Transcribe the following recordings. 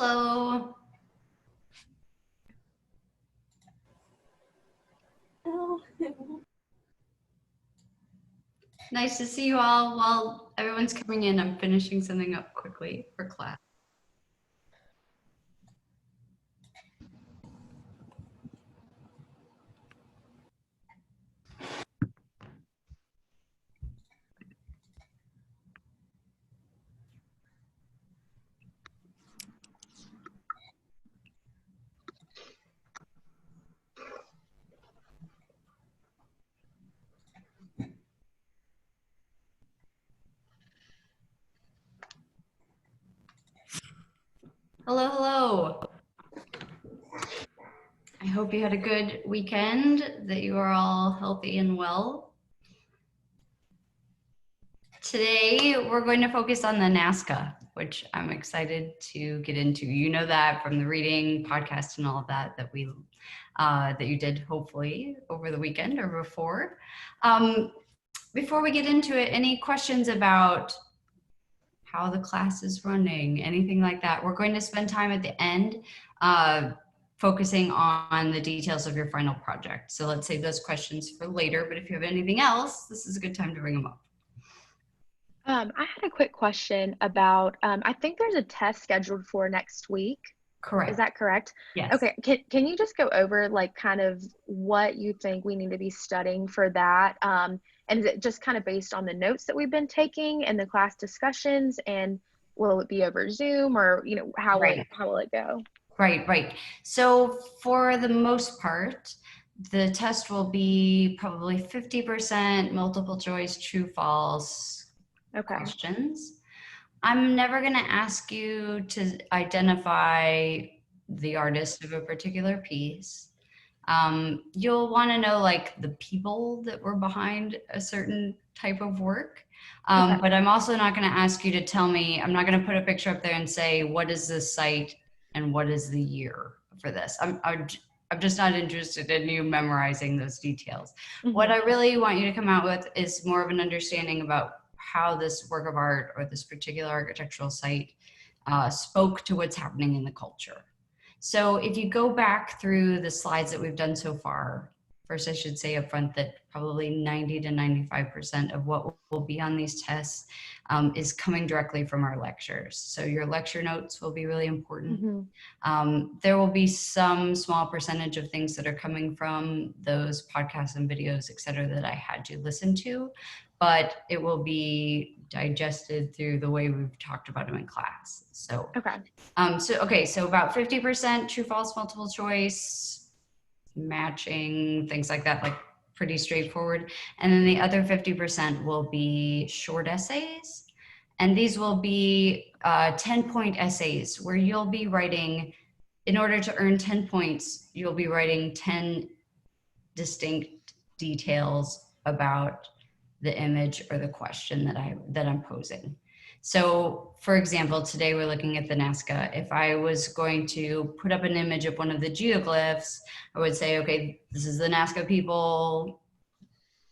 Hello. Oh. Nice to see you all. While everyone's coming in, I'm finishing something up quickly for class. Hello, hello. I hope you had a good weekend, that you are all healthy and well. Today, we're going to focus on the Nazca, which I'm excited to get into. You know that from the reading, podcast, and all of that that you did hopefully over the weekend or before. Before we get into it, any questions about how the class is running, anything like that? We're going to spend time at the end focusing on the details of your final project. So let's save those questions for later, but if you have anything else, this is a good time to bring them up. I had a quick question about, I think there's a test scheduled for next week. Correct. Is that correct? Yes. Okay. Can you just go over like kind of what you think we need to be studying for that? And is it just kind of based on the notes that we've been taking and the class discussions, and will it be over Zoom, or, you know, how will it go? Right. So for the most part, the test will be probably 50% multiple choice, true, false questions. I'm never going to ask you to identify the artist of a particular piece. You'll want to know like the people that were behind a certain type of work. But I'm also not going to ask you to tell me, I'm not going to put a picture up there and say, what is this site and what is the year for this? I'm just not interested in you memorizing those details. What I really want you to come out with is more of an understanding about how this work of art or this particular architectural site spoke to what's happening in the culture. So if you go back through the slides that we've done so far, first I should say up front that probably 90 to 95% of what will be on these tests is coming directly from our lectures. So your lecture notes will be really important. There will be some small percentage of things that are coming from those podcasts and videos, et cetera, that I had to listen to, but it will be digested through the way we've talked about them in class. So, so about 50% true, false, multiple choice, matching, things like that, like pretty straightforward. And then the other 50% will be short essays. And these will be 10-point essays where you'll be writing, in order to earn 10 points, you'll be writing 10 distinct details about the image or the question that I'm posing. So for example, today we're looking at the Nazca. If I was going to put up an image of one of the geoglyphs, I would say, okay, this is the Nazca people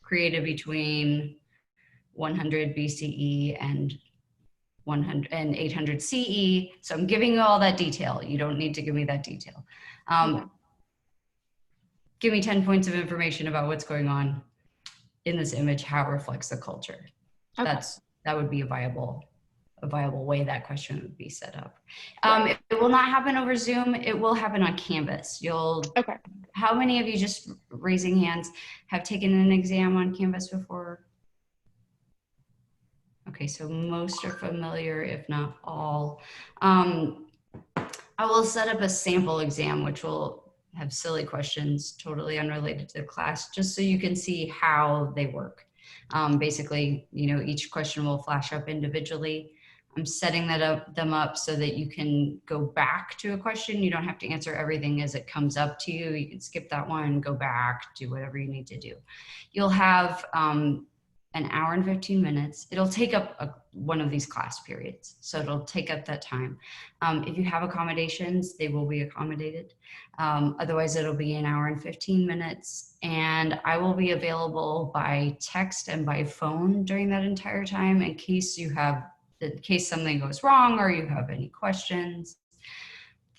created between 100 BCE and 800 CE. So I'm giving you all that detail. You don't need to give me that detail. Give me 10 points of information about what's going on in this image, how it reflects the culture. That would be a viable way that question would be set up. It will not happen over Zoom. It will happen on Canvas. How many of you, just raising hands, have taken an exam on Canvas before? Okay, so most are familiar, if not all. I will set up a sample exam, which will have silly questions totally unrelated to the class, just so you can see how they work. Basically, you know, each question will flash up individually. I'm setting them up so that you can go back to a question. You don't have to answer everything as it comes up to you. You can skip that one, go back, do whatever you need to do. You'll have an hour and 15 minutes. It'll take up one of these class periods. So it'll take up that time. If you have accommodations, they will be accommodated. Otherwise, it'll be an hour and 15 minutes. And I will be available by text and by phone during that entire time in case something goes wrong or you have any questions.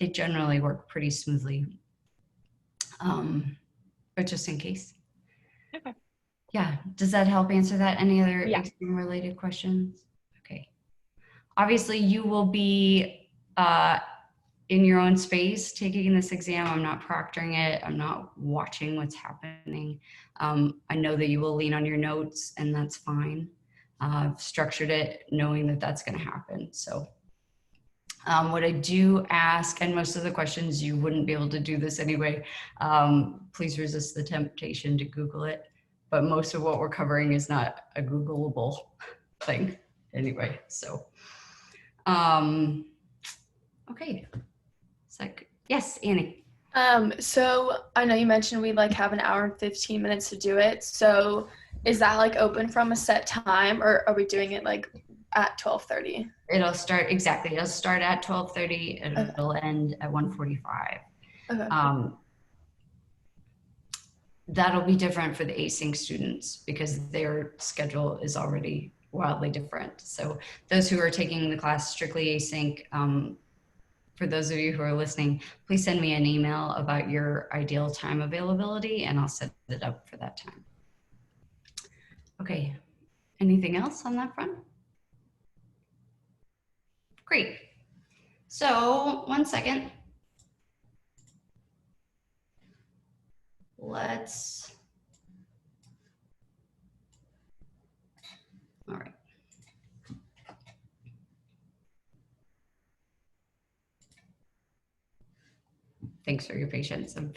they generally work pretty smoothly. But just in case. Okay. Yeah, does that help answer that? Any other Yeah. exam related questions? Okay. Obviously you will be in your own space taking this exam. I'm not proctoring it. I'm not watching what's happening. I know that you will lean on your notes, and that's fine. I've structured it knowing that that's going to happen. So what I do ask, and most of the questions you wouldn't be able to do this anyway, please resist the temptation to Google it. But most of what we're covering is not a Googleable thing anyway. So, okay. Yes, Annie. So I know you mentioned we like have an hour and 15 minutes to do it. So is that like open from a set time, or are we doing it like at 12:30? It'll start it'll start at 12:30 and Okay. it'll end at 1:45. Okay. That'll be different for the async students because their schedule is already wildly different. So those who are taking the class strictly async, for those of you who are listening, please send me an email about your ideal time availability and I'll set it up for that time. Okay, anything else on that front? Great. So 1 second. All right. Thanks for your patience. I'm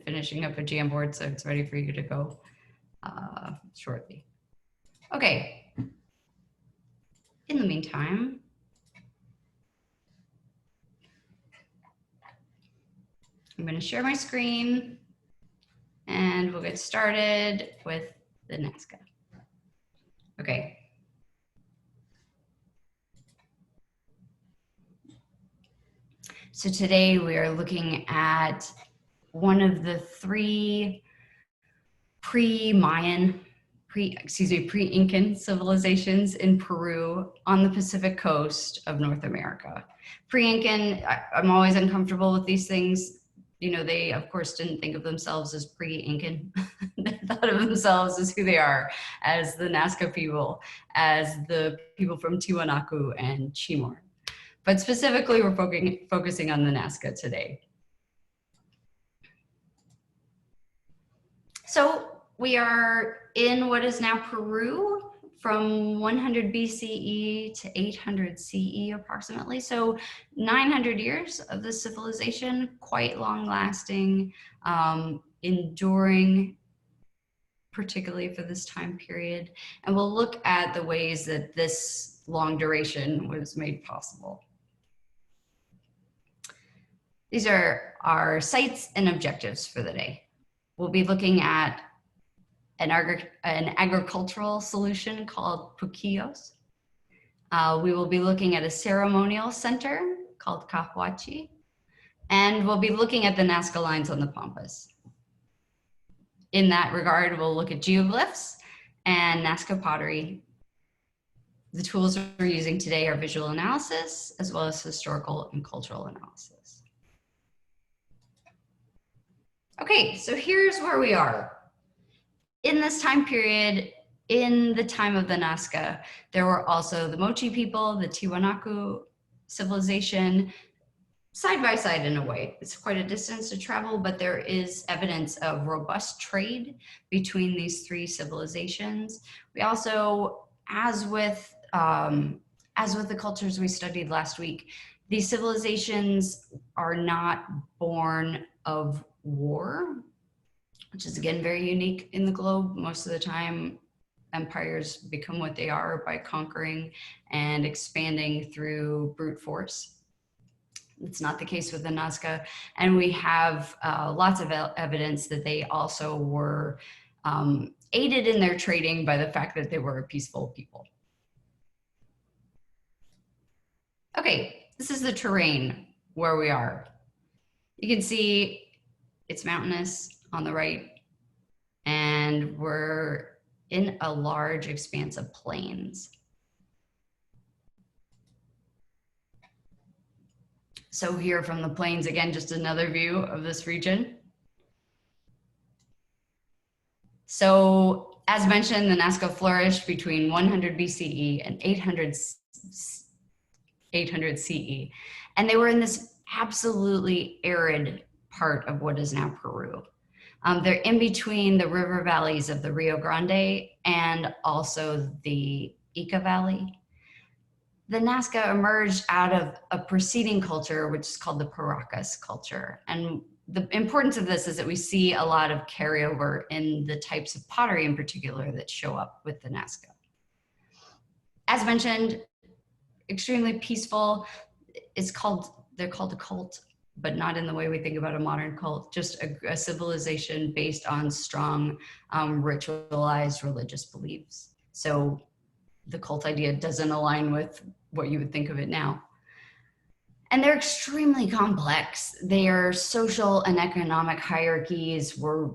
finishing up a Jamboard, so it's ready for you to go shortly. Okay. In the meantime, I'm going to share my screen and we'll get started with the Nazca. Okay. So today we are looking at one of the three pre-Incan civilizations in Peru on the Pacific coast of North America. Pre-Incan, I'm always uncomfortable with these things. You know, they of course didn't think of themselves as pre-Incan. They thought of themselves as who they are, as the Nazca people, as the people from Tiwanaku and Timor. But specifically, we're focusing on the Nazca today. So we are in what is now Peru from 100 BCE to 800 CE approximately. So 900 years of this civilization, quite long lasting, enduring, particularly for this time period. And we'll look at the ways that this long duration was made possible. These are our sites and objectives for the day. We'll be looking at an agricultural solution called Puquillos. We will be looking at a ceremonial center called Cahuachi. And we'll be looking at the Nazca lines on the Pampas. In that regard, we'll look at geoglyphs and Nazca pottery. The tools we're using today are visual analysis, as well as historical and cultural analysis. Okay, so here's where we are. In this time period, in the time of the Nazca, there were also the Mochi people, the Tiwanaku civilization, side by side in a way. It's quite a distance to travel, but there is evidence of robust trade between these three civilizations. We also, as with the cultures we studied last week, these civilizations are not born of war, which is again very unique in the globe. Most of the time, empires become what they are by conquering and expanding through brute force. It's not the case with the Nazca, and we have lots of evidence that they also were aided in their trading by the fact that they were a peaceful people. Okay, this is the terrain where we are. You can see it's mountainous on the right, and we're in a large expanse of plains. So here from the plains, again, just another view of this region. So as mentioned, the Nazca flourished between 100 BCE and 800 CE. And they were in this absolutely arid part of what is now Peru. They're in between the river valleys of the Rio Grande and also the Ica Valley. The Nazca emerged out of a preceding culture, which is called the Paracas culture. And the importance of this is that we see a lot of carryover in the types of pottery in particular that show up with the Nazca. As mentioned, extremely peaceful. They're called a cult, but not in the way we think about a modern cult, just a civilization based on strong ritualized religious beliefs. So the cult idea doesn't align with what you would think of it now. And they're extremely complex. Their social and economic hierarchies were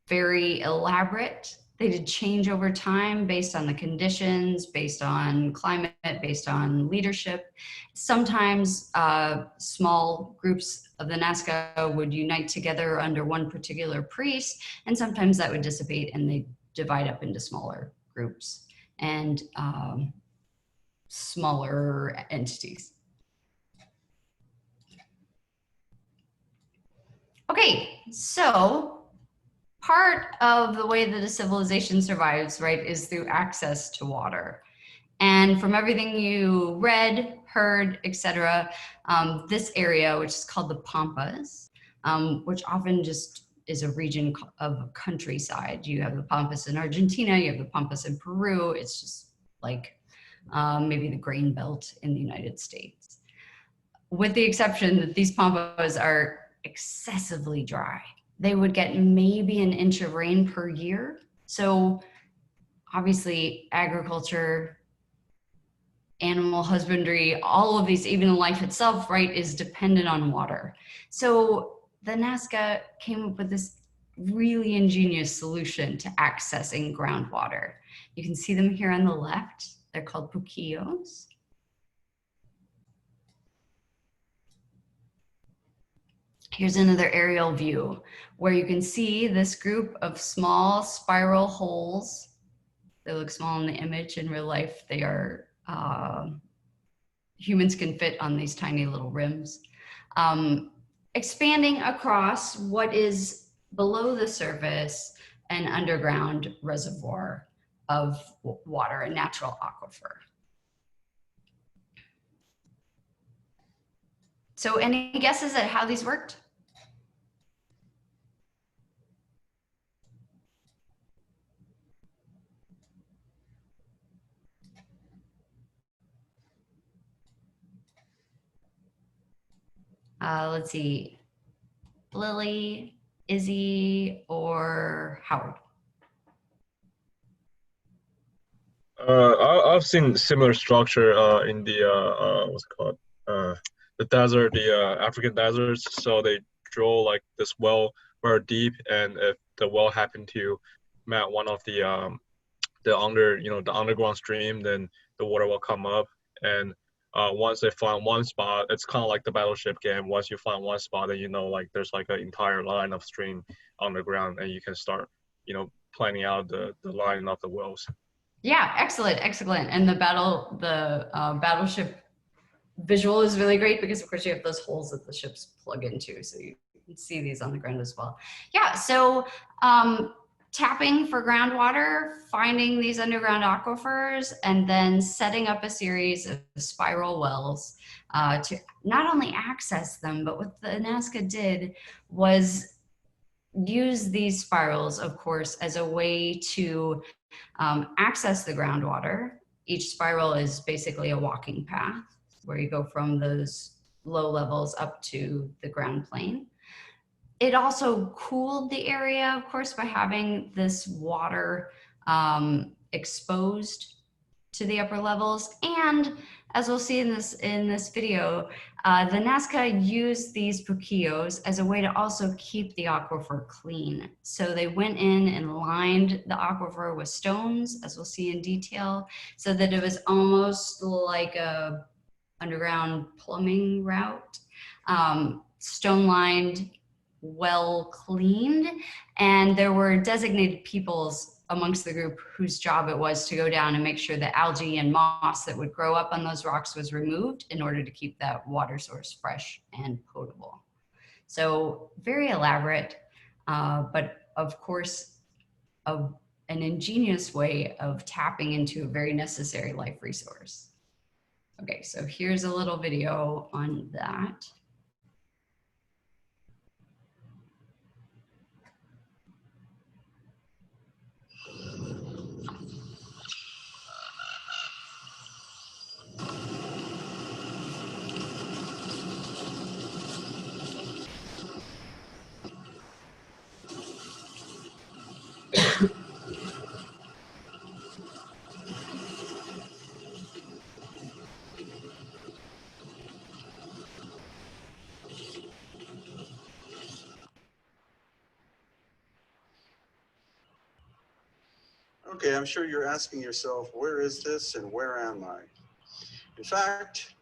very elaborate. They did change over time based on the conditions, based on climate, based on leadership. Sometimes small groups of the Nazca would unite together under one particular priest, and sometimes that would dissipate and they divide up into smaller groups and smaller entities. Okay, so part of the way that a civilization survives, right, is through access to water. And from everything you read, heard, etc., this area, which is called the Pampas, which often just is a region of countryside. You have the Pampas in Argentina, you have the Pampas in Peru. It's just like maybe the grain belt in the United States. With the exception that these Pampas are excessively dry. They would get maybe an inch of rain per year. So obviously agriculture, animal husbandry, all of these, even life itself, right, is dependent on water. So the Nazca came up with this really ingenious solution to accessing groundwater. You can see them here on the left. They're called puquillos. Here's another aerial view where you can see this group of small spiral holes. They look small in the image. In real life, they are, humans can fit on these tiny little rims. Expanding across what is below the surface, an underground reservoir of water, a natural aquifer. So any guesses at how these worked? Let's see, Lily, Izzy, or Howard? I've seen similar structure in the what's it called, the desert, the African deserts. So they drill like this well very deep, and if the well happened to map one of the the underground stream, then the water will come up. And once they find one spot, it's kind of like the battleship game. Once you find one spot, then you know like there's like an entire line of stream underground, and you can start planning out the line of the wells. Yeah, excellent, excellent. And the battleship visual is really great because of course you have those holes that the ships plug into. So you can see these on the ground as well. Yeah, so tapping for groundwater, finding these underground aquifers, and then setting up a series of spiral wells to not only access them, but what the Nazca did was use these spirals, of course, as a way to access the groundwater. Each spiral is basically a walking path where you go from those low levels up to the ground plane. It also cooled the area, of course, by having this water exposed to the upper levels. And as we'll see in this video, the Nazca used these puquillos as a way to also keep the aquifer clean. So they went in and lined the aquifer with stones, as we'll see in detail, so that it was almost like a underground plumbing route, stone lined, well cleaned, and there were designated peoples amongst the group whose job it was to go down and make sure the algae and moss that would grow up on those rocks was removed in order to keep that water source fresh and potable. So very elaborate, but of course, an ingenious way of tapping into a very necessary life resource. Okay, so here's a little video on that. Okay, I'm sure you're asking yourself, where is this and where am I? In fact,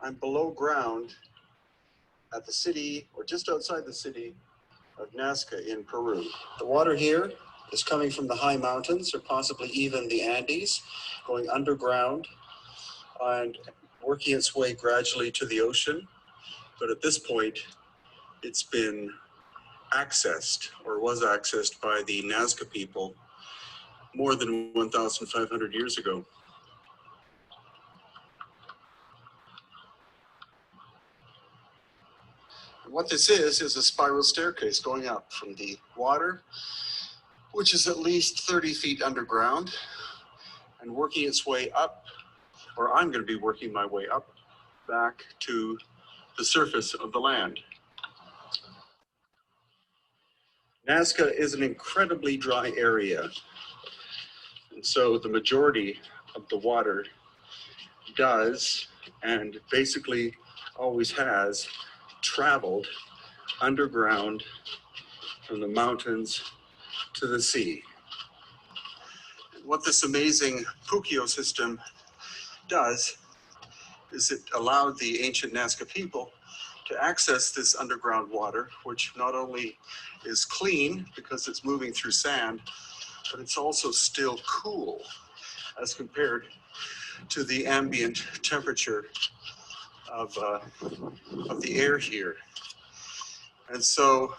I'm below ground at the city, or just outside the city of Nazca in Peru. The water here is coming from the high mountains, or possibly even the Andes, going underground and working its way gradually to the ocean. But at this point, it's been accessed, or was accessed by the Nazca people more than 1,500 years ago. And what this is a spiral staircase going up from the water, which is at least 30 feet underground, and working its way up, or I'm going to be working my way up back to the surface of the land. Nazca is an incredibly dry area, and so the majority of the water does, and basically always has, traveled underground from the mountains to the sea. What this amazing Puccio system does is it allowed the ancient Nazca people to access this underground water, which not only is clean because it's moving through sand, but it's also still cool as compared to the ambient temperature of the air here. And so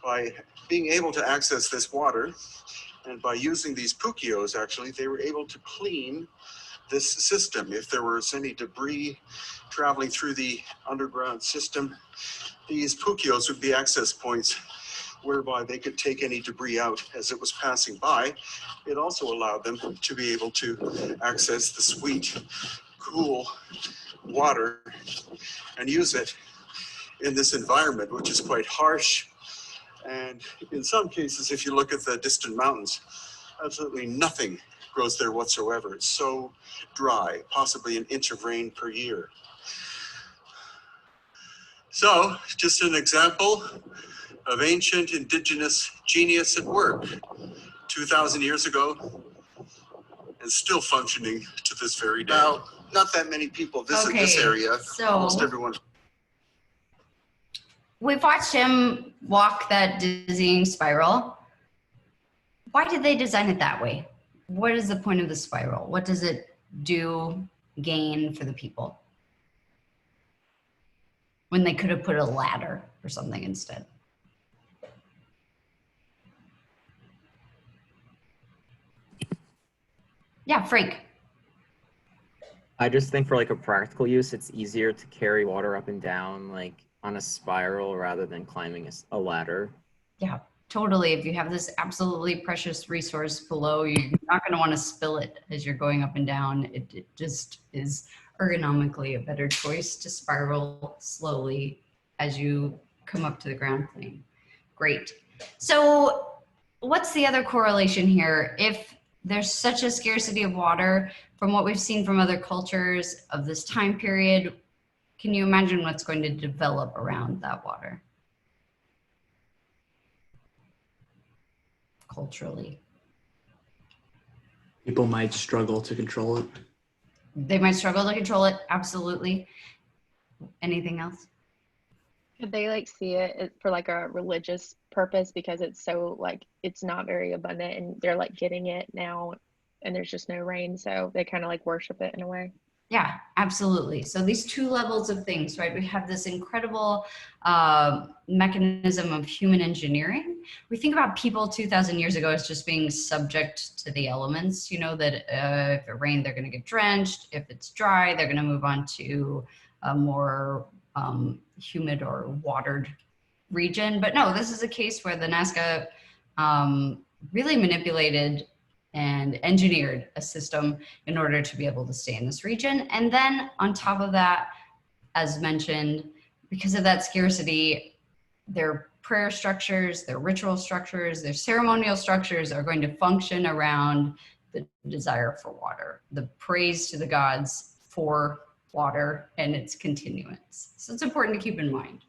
by being able to access this water, and by using these Puccios, actually, they were able to clean this system. If there was any debris traveling through the underground system, these Puccios would be access points whereby they could take any debris out as it was passing by. It also allowed them to be able to access the sweet, cool water and use it in this environment, which is quite harsh. And in some cases, if you look at the distant mountains, absolutely nothing grows there whatsoever. It's so dry, possibly an inch of rain per year. So, just an example of ancient indigenous genius at work 2,000 years ago and still functioning to this very day. Now, not that many people visit this area. So almost everyone. We've watched him walk that dizzying spiral. Why did they design it that way? What is the point of the spiral? What does it gain for the people? When they could have put a ladder or something instead. Yeah, Frank. I just think for like a practical use, it's easier to carry water up and down like on a spiral rather than climbing a ladder. Yeah, totally. If you have this absolutely precious resource below, you're not going to want to spill it as you're going up and down. It just is ergonomically a better choice to spiral slowly as you come up to the ground plane. Great. So what's the other correlation here? If there's such a scarcity of water, from what we've seen from other cultures of this time period, can you imagine what's going to develop around that water? Culturally. People might struggle to control it. They might struggle to control it, absolutely. Anything else? Could they like see it for like a religious purpose because it's so like it's not very abundant and they're like getting it now and there's just no rain, so they kind of like worship it in a way? Yeah, absolutely. So these two levels of things, right? We have this incredible mechanism of human engineering. We think about people 2,000 years ago as just being subject to the elements, you know, that if it rains, they're going to get drenched. If it's dry, they're going to move on to a more humid or watered region. But no, this is a case where the Nazca really manipulated and engineered a system in order to be able to stay in this region. And then on top of that, as mentioned, because of that scarcity, their prayer structures, their ritual structures, their ceremonial structures are going to function around the desire for water, the praise to the gods for water and its continuance. So it's important to keep in mind.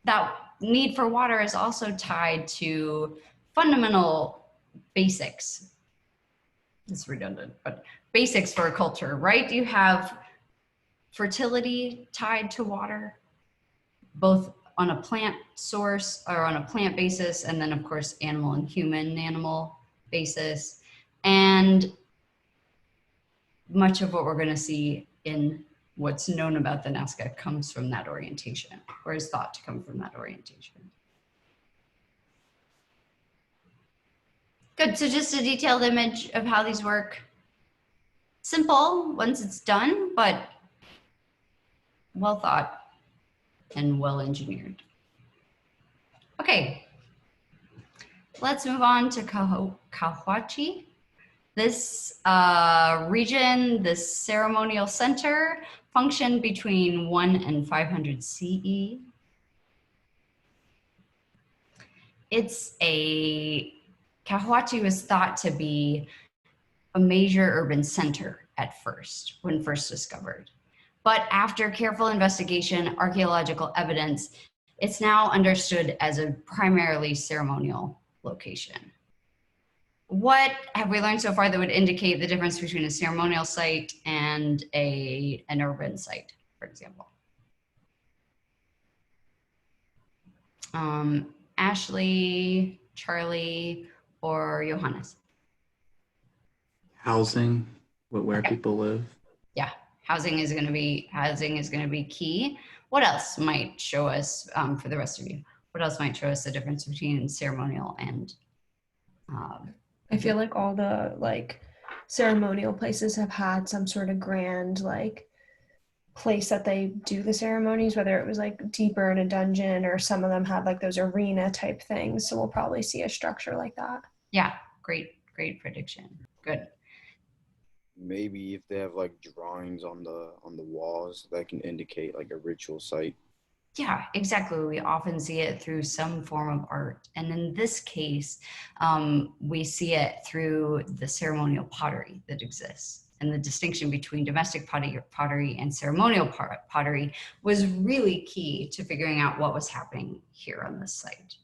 That need for water is also tied to fundamental basics. It's redundant, but basics for a culture, right? You have fertility tied to water, both on a plant source or on a plant basis, and then of course animal and human animal basis. And much of what we're going to see in what's known about the Nazca comes from that orientation, or is thought to come from that orientation. Good, so just a detailed image of how these work. Simple once it's done, but well thought and well engineered. Okay, let's move on to Cahuachi. This region, this ceremonial center, functioned between 1 and 500 CE. Cahuachi was thought to be a major urban center at first, when first discovered. But after careful investigation, archaeological evidence, it's now understood as a primarily ceremonial location. What have we learned so far that would indicate the difference between a ceremonial site and an urban site, for example? Ashley, Charlie, or Johannes? Housing, where people live. Yeah, housing is going to be key. What else might show us, for the rest of you, what else might show us the difference between ceremonial and I feel like all the ceremonial places have had some sort of grand place that they do the ceremonies, whether it was deeper in a dungeon or some of them had those arena type things. So we'll probably see a structure like that. Yeah, great prediction. Good. Maybe if they have drawings on the walls that can indicate a ritual site. Yeah, exactly. We often see it through some form of art. And in this case, we see it through the ceremonial pottery that exists. And the distinction between domestic pottery and ceremonial pottery was really key to figuring out what was happening here on this site.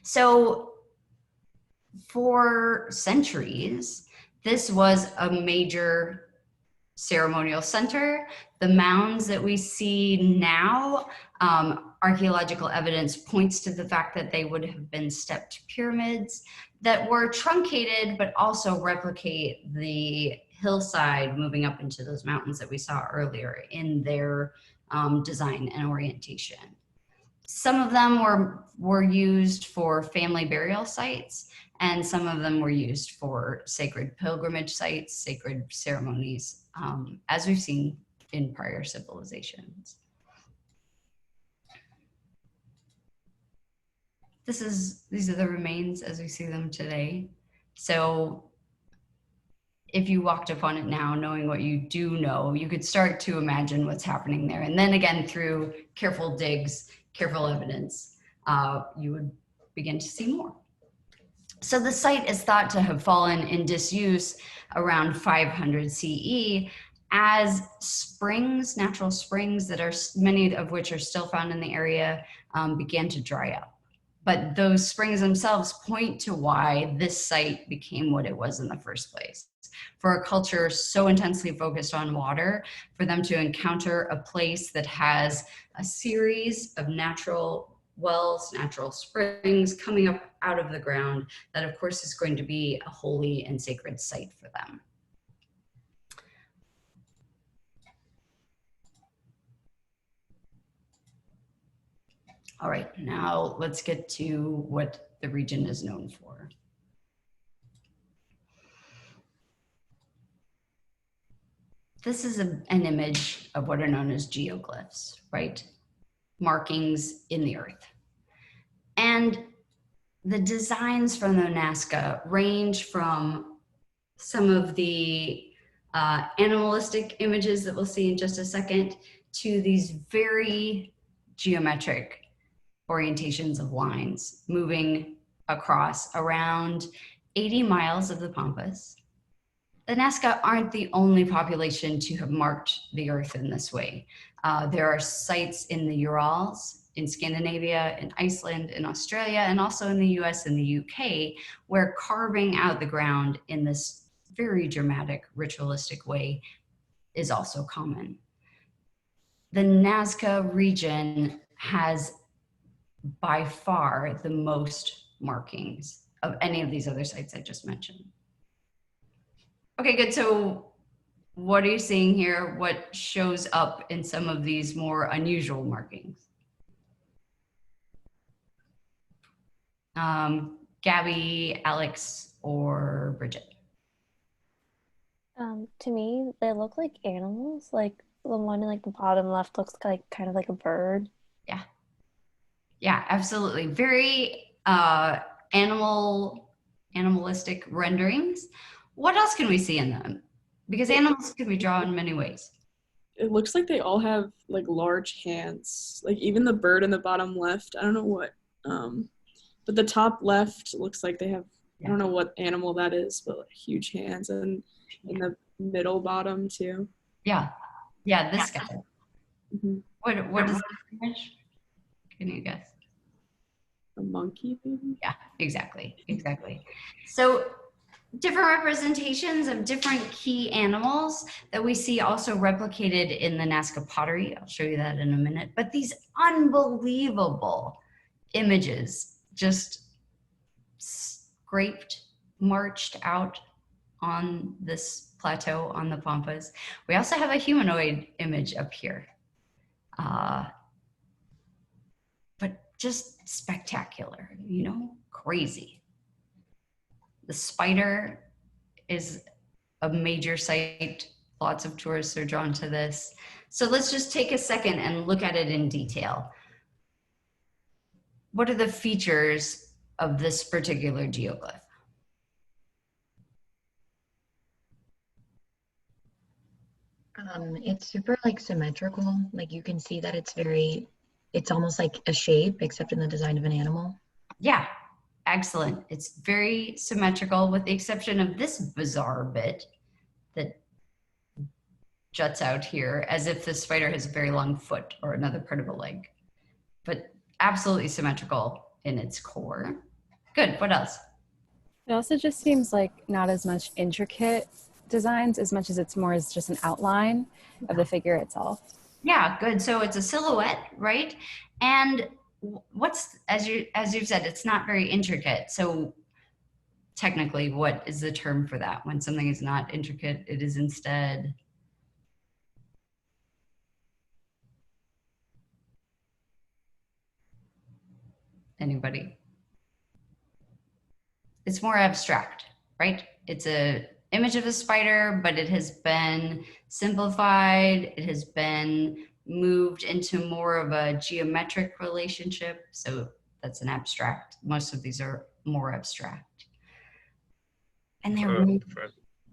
So for centuries, this was a major ceremonial center. The mounds that we see now, archaeological evidence points to the fact that they would have been stepped pyramids that were truncated, but also replicate the hillside moving up into those mountains that we saw earlier in their design and orientation. Some of them were used for family burial sites, and some of them were used for sacred pilgrimage sites, sacred ceremonies, as we've seen in prior civilizations. These are the remains as we see them today. So if you walked upon it now, knowing what you do know, you could start to imagine what's happening there. And then again, through careful digs, careful evidence, you would begin to see more. So the site is thought to have fallen in disuse around 500 CE as springs, natural springs that are, many of which are still found in the area, began to dry up. but those springs themselves point to why this site became what it was in the first place. For a culture so intensely focused on water, for them to encounter a place that has a series of natural wells, natural springs coming up out of the ground, that of course is going to be a holy and sacred site for them. All right, now let's get to what the region is known for. This is an image of what are known as geoglyphs, right? Markings in the earth. And the designs from the Nazca range from some of the animalistic images that we'll see in just a second to these very geometric orientations of lines moving across around 80 miles of the Pampas. The Nazca aren't the only population to have marked the earth in this way. There are sites in the Urals, in Scandinavia, in Iceland, in Australia, and also in the US and the UK, where carving out the ground in this very dramatic, ritualistic way is also common. The Nazca region has by far the most markings of any of these other sites I just mentioned. Okay, good. So what are you seeing here? What shows up in some of these more unusual markings? Gabby, Alex, or Bridget? To me, they look like animals. Like the one in like the bottom left looks like kind of like a bird. Yeah. Yeah, absolutely. Very animalistic renderings. What else can we see in them? Because animals can be drawn in many ways. It looks like they all have like large hands. Like even the bird in the bottom left, I don't know what, but the top left looks like they have, I don't know what animal that is, but like huge hands, and in the middle bottom too. Yeah, yeah, this guy. Mm-hmm. What is this image? Can you guess? A monkey, maybe? Yeah, exactly. So different representations of different key animals that we see also replicated in the Nazca pottery. I'll show you that in a minute. But these unbelievable images just scraped, marched out on this plateau on the Pampas. We also have a humanoid image up here. But just spectacular, you know, crazy. The spider is a major site. Lots of tourists are drawn to this. So let's just take a second and look at it in detail. What are the features of this particular geoglyph? It's super like symmetrical. Like you can see that it's almost like a shape except in the design of an animal. Yeah, excellent. It's very symmetrical with the exception of this bizarre bit that juts out here as if the spider has a very long foot or another part of a leg, but absolutely symmetrical in its core. Good, what else? It also just seems like not as much intricate designs as much as it's more as just an outline of the figure itself. Yeah, good. So it's a silhouette, right? And what's, as you've said, it's not very intricate. So technically, what is the term for that? When something is not intricate, it is instead... Anybody? It's more abstract, right? It's a image of a spider, but it has been simplified. It has been moved into more of a geometric relationship. So that's an abstract. Most of these are more abstract. And they're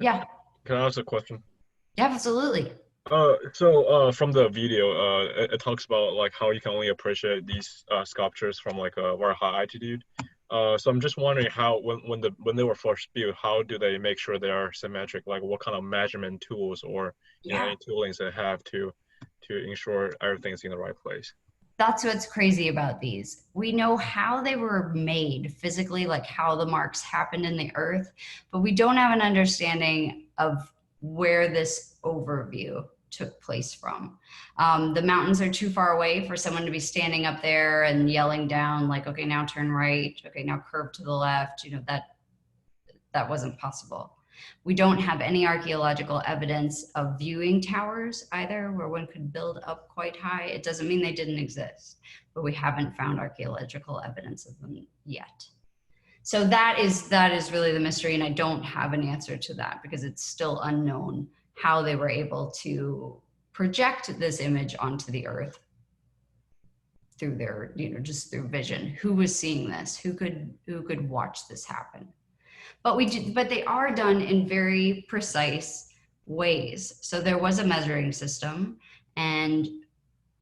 yeah. Can I ask a question? Yeah, absolutely. So from the video, it talks about like how you can only appreciate these sculptures from like a very high altitude. So I'm just wondering how when they were first built, how do they make sure they are symmetric? Like what kind of measurement tools or any toolings they have to ensure everything's in the right place? that's what's crazy about these. We know how they were made physically, like how the marks happened in the earth, but we don't have an understanding of where this overview took place from. The mountains are too far away for someone to be standing up there and yelling down like, okay, now turn right. Okay, now curve to the left. You know, that wasn't possible. We don't have any archaeological evidence of viewing towers either, where one could build up quite high. It doesn't mean they didn't exist, but we haven't found archaeological evidence of them yet. So that is really the mystery, and I don't have an answer to that because it's still unknown how they were able to project this image onto the earth through their, just through vision. Who was seeing this? Who could watch this happen? But they are done in very precise ways. So there was a measuring system. And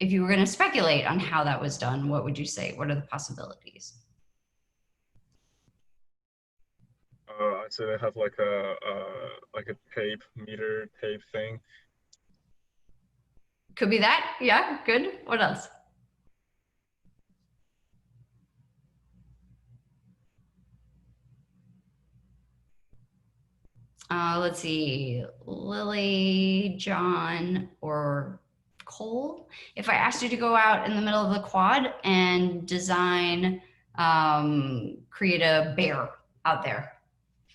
if you were going to speculate on how that was done, what would you say? What are the possibilities? I'd say they have like a meter tape thing. Could be that. Yeah, good. What else? Let's see, Lily, John, or Cole. If I asked you to go out in the middle of the quad and design, create a bear out there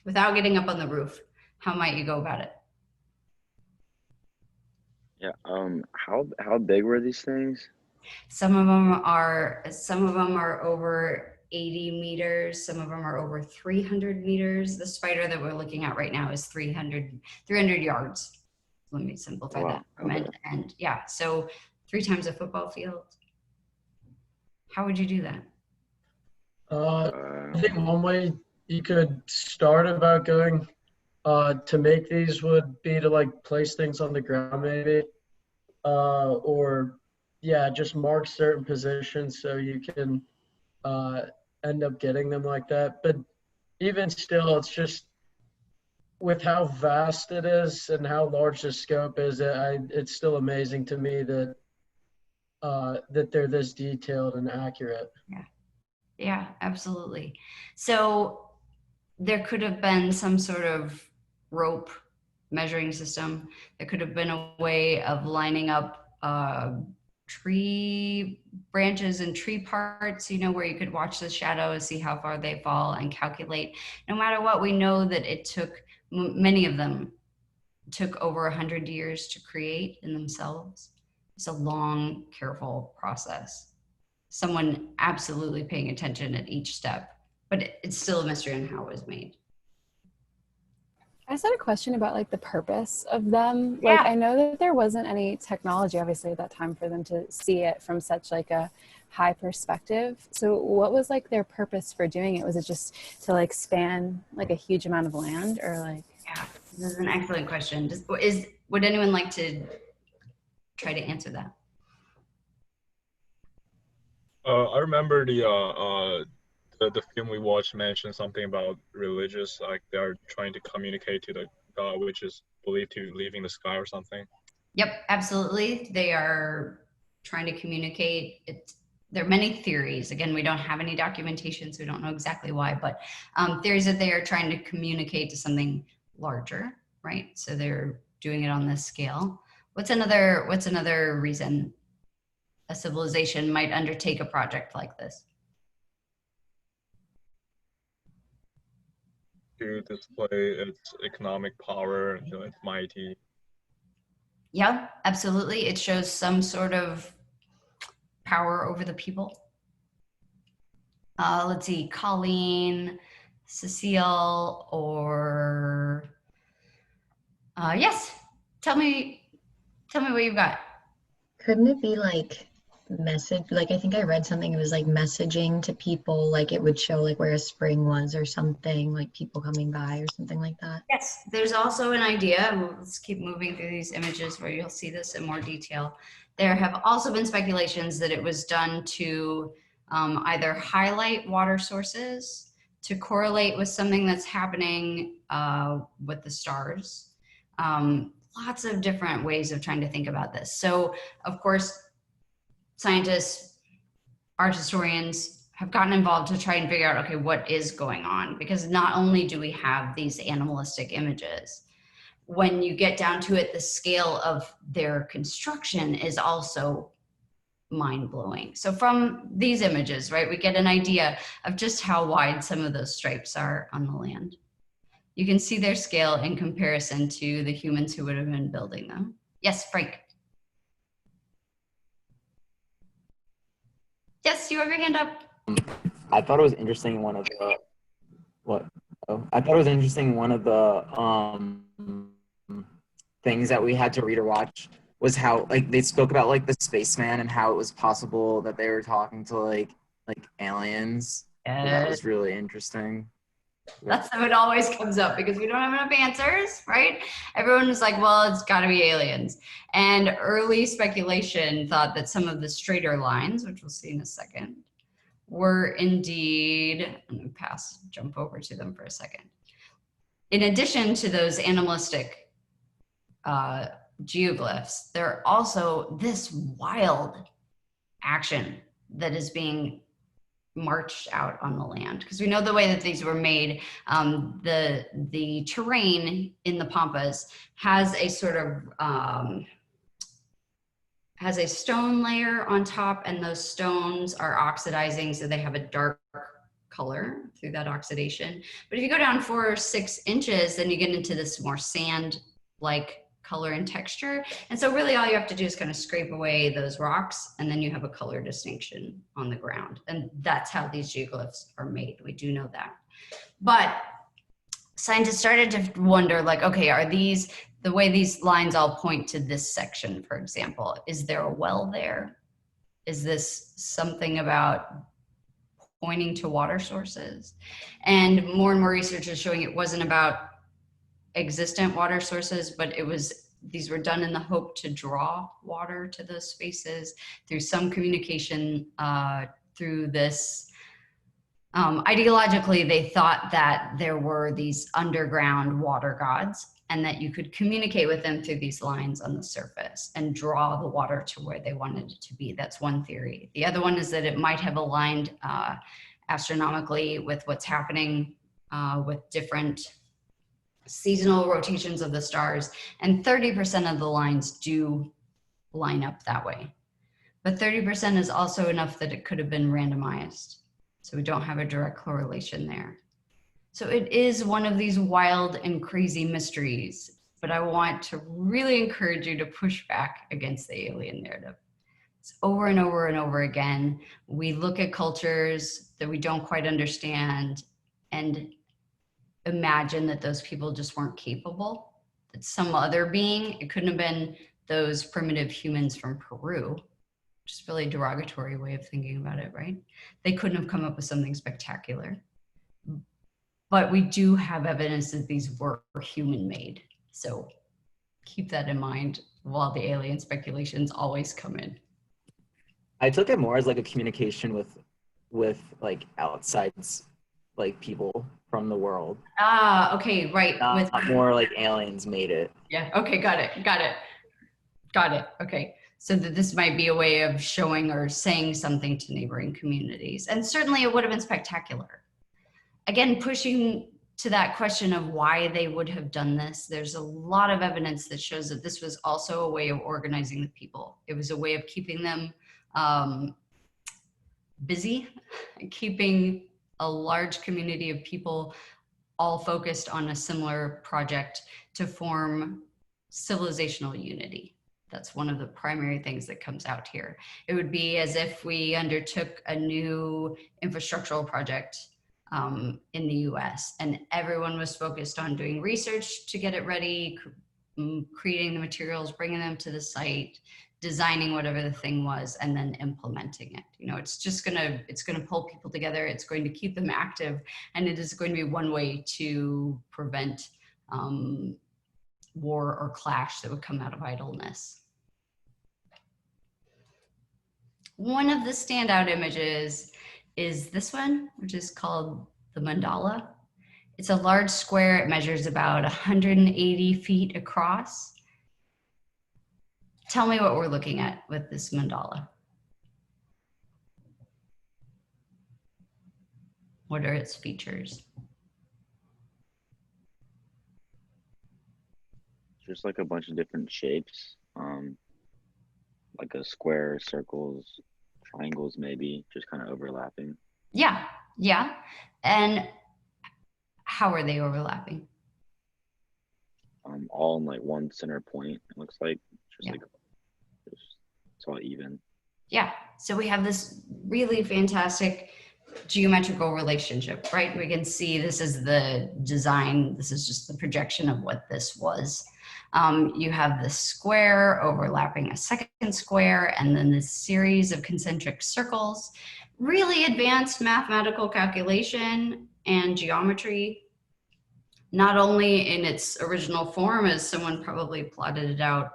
without getting up on the roof, how might you go about it? Yeah. How big were these things? Some of them are over 80 meters. Some of them are over 300 meters. The spider that we're looking at right now is 300 yards. Let me simplify that from end to end. Yeah, so 3 times a football field. How would you do that? I think one way you could start about going to make these would be to like place things on the ground maybe, or yeah, just mark certain positions so you can end up getting them like that. But even still, it's just with how vast it is and how large the scope is, it's still amazing to me that that they're this detailed and accurate. Yeah, absolutely. So there could have been some sort of rope measuring system. There could have been a way of lining up tree branches and tree parts, where you could watch the shadows, see how far they fall, and calculate. No matter what, we know that it took, many of them took over 100 years to create in themselves. It's a long, careful process. Someone absolutely paying attention at each step, but it's still a mystery on how it was made. I just had a question about like the purpose of them. Like, I know that there wasn't any technology obviously at that time for them to see it from such like a high perspective. So what was like their purpose for doing it? Was it just to like span like a huge amount of land, or like? Yeah, this is an excellent question. Would anyone like to try to answer that? I remember the film we watched mentioned something about religious, like they are trying to communicate to the God, which is believed to live in the sky or something. Yep, absolutely. They are trying to communicate. There are many theories. Again, we don't have any documentation, so we don't know exactly why, but theories that they are trying to communicate to something larger, right? So they're doing it on this scale. What's another reason a civilization might undertake a project like this? To display its economic power and its mighty. Yeah, absolutely. It shows some sort of power over the people. Let's see, Colleen, Cecile, or yes. Tell me what you've got. Couldn't it be like message, like I think I read something, it was like messaging to people, like it would show like where a spring was or something, like people coming by or something like that? Yes, there's also an idea. Let's keep moving through these images where you'll see this in more detail. There have also been speculations that it was done to either highlight water sources, to correlate with something that's happening with the stars. Lots of different ways of trying to think about this. So of course, scientists art historians have gotten involved to try and figure out, okay, what is going on? Because not only do we have these animalistic images, when you get down to it, the scale of their construction is also mind-blowing. So from these images, right, we get an idea of just how wide some of those stripes are on the land. You can see their scale in comparison to the humans who would have been building them. Yes, Frank. Yes, you have your hand up. I thought it was interesting one of the I thought it was interesting one of the things that we had to read or watch was how like they spoke about like the spaceman and how it was possible that they were talking to like aliens. So that was really interesting. That's how it always comes up because we don't have enough answers, right? Everyone was like, well, it's got to be aliens. And early speculation thought that some of the straighter lines, which we'll see in a second, were indeed, I'm going to jump over to them for a second. In addition to those animalistic geoglyphs, there are also this wild action that is being marched out on the land, because we know the way that these were made. The terrain in the Pampas has a sort of has a stone layer on top, and those stones are oxidizing, so they have a dark color through that oxidation. But if you go down 4 or 6 inches, then you get into this more sand-like color and texture. And so really all you have to do is kind of scrape away those rocks, and then you have a color distinction on the ground. And that's how these geoglyphs are made. We do know that. But scientists started to wonder, like, okay, are these, the way these lines all point to this section, for example, is there a well there? Is this something about pointing to water sources? And more research is showing it wasn't about existent water sources, but it was, these were done in the hope to draw water to those spaces through some communication through this. Ideologically, they thought that there were these underground water gods and that you could communicate with them through these lines on the surface and draw the water to where they wanted it to be. That's one theory. The other one is that it might have aligned astronomically with what's happening with different seasonal rotations of the stars, and 30% of the lines do line up that way. But 30% is also enough that it could have been randomized. So we don't have a direct correlation there. So it is one of these wild and crazy mysteries, but I want to really encourage you to push back against the alien narrative. It's over and over and over again. We look at cultures that we don't quite understand and imagine that those people just weren't capable, that some other being, it couldn't have been those primitive humans from Peru, which is really a derogatory way of thinking about it, right? They couldn't have come up with something spectacular. But we do have evidence that these were human-made. So keep that in mind while the alien speculations always come in. I took it more as like a communication with like outside like people from the world. Ah, okay, right. Not more like aliens made it. Yeah, okay, got it. Okay, so that this might be a way of showing or saying something to neighboring communities. And certainly it would have been spectacular. Again, pushing to that question of why they would have done this, there's a lot of evidence that shows that this was also a way of organizing the people. It was a way of keeping them busy, keeping a large community of people all focused on a similar project to form civilizational unity. That's one of the primary things that comes out here. It would be as if we undertook a new infrastructural project in the US, and everyone was focused on doing research to get it ready, creating the materials, bringing them to the site, designing whatever the thing was, and then implementing it. You know, it's gonna pull people together, it's going to keep them active, and it is going to be one way to prevent war or clash that would come out of idleness. One of the standout images is this one, which is called the mandala. It's a large square. It measures about 180 feet across. Tell me what we're looking at with this mandala. What are its features? Just like a bunch of different shapes, like a square, circles, triangles, maybe just kind of overlapping. Yeah, yeah. And how are they overlapping? All in like one center point. It looks like just like it's all even. Yeah. So we have this really fantastic geometrical relationship, right? We can see this is the design. This is just the projection of what this was. You have the square overlapping a second square, and then this series of concentric circles. Really advanced mathematical calculation and geometry, not only in its original form as someone probably plotted it out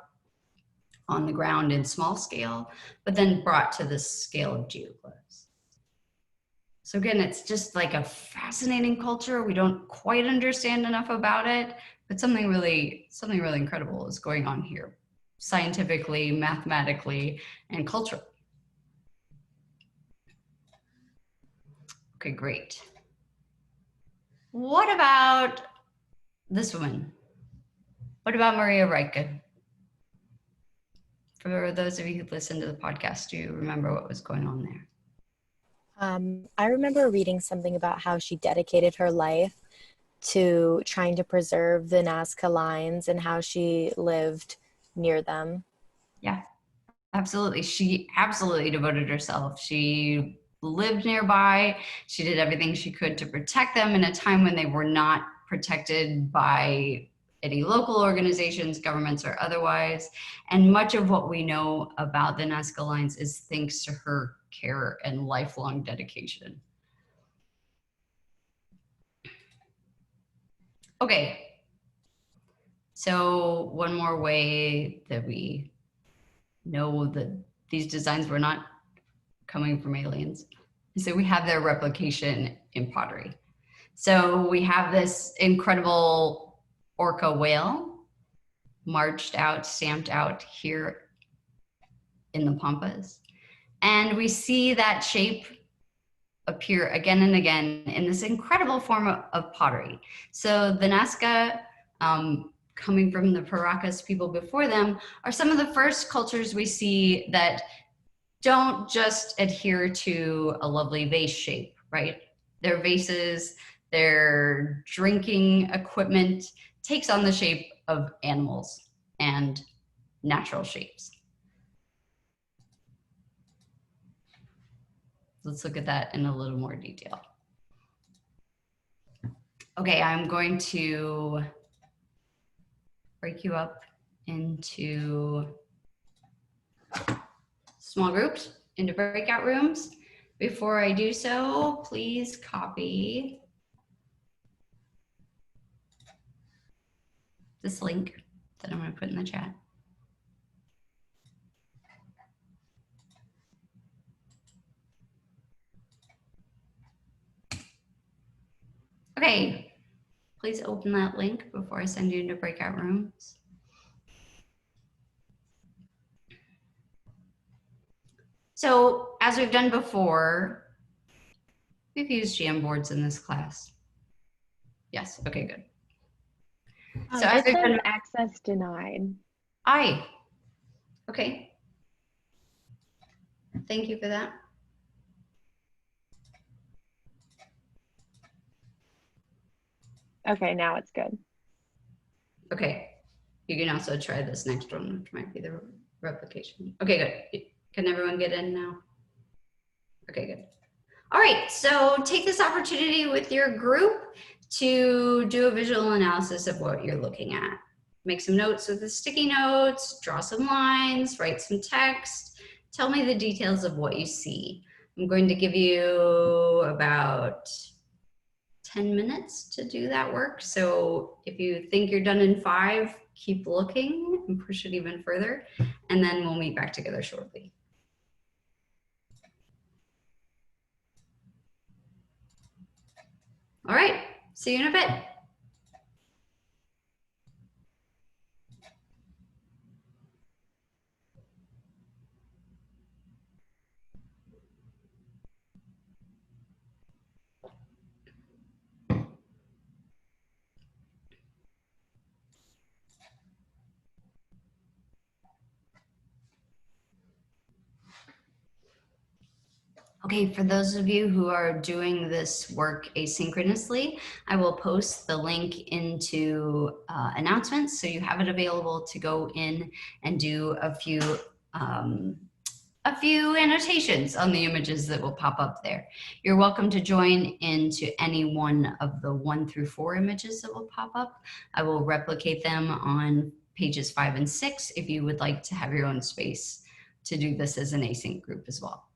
on the ground in small scale, but then brought to the scale of geoglyphs. So again, it's just like a fascinating culture. We don't quite understand enough about it, but something really incredible is going on here, scientifically, mathematically, and culturally. Okay, great. What about this woman? What about Maria Rieke? For those of you who listened to the podcast, do you remember what was going on there? I remember reading something about how she dedicated her life to trying to preserve the Nazca lines and how she lived near them. Yeah, absolutely. She absolutely devoted herself. She lived nearby. She did everything she could to protect them in a time when they were not protected by any local organizations, governments, or otherwise. And much of what we know about the Nazca lines is thanks to her care and lifelong dedication. Okay, so one more way that we know that these designs were not coming from aliens is that we have their replication in pottery. So we have this incredible orca whale marched out, stamped out here in the Pampas. And we see that shape appear again and again in this incredible form of pottery. So the Nazca, coming from the Paracas people before them, are some of the first cultures we see that don't just adhere to a lovely vase shape, right? Their vases, their drinking equipment takes on the shape of animals and natural shapes. Let's look at that in a little more detail. Okay, I'm going to break you up into small groups, into breakout rooms. Before I do so, please copy this link that I'm going to put in the chat. Okay, please open that link before I send you into breakout rooms. So as we've done before, we've used Jamboards in this class. Yes, okay, good. So it says access denied. Okay. Thank you for that. Okay, now it's good. Okay. You can also try this next one, which might be the replication. Okay, good. Can everyone get in now? Okay, good. All right, so take this opportunity with your group to do a visual analysis of what you're looking at. Make some notes with the sticky notes, draw some lines, write some text. Tell me the details of what you see. I'm going to give you about 10 minutes to do that work. So if you think you're done in 5, keep looking and push it even further. And then we'll meet back together shortly. All right, see you in a bit. Okay, for those of you who are doing this work asynchronously, I will post the link into announcements so you have it available to go in and do a few annotations on the images that will pop up there. You're welcome to join into any one of the 1 through 4 images that will pop up. I will replicate them on pages 5 and 6 if you would like to have your own space to do this as an async group as well.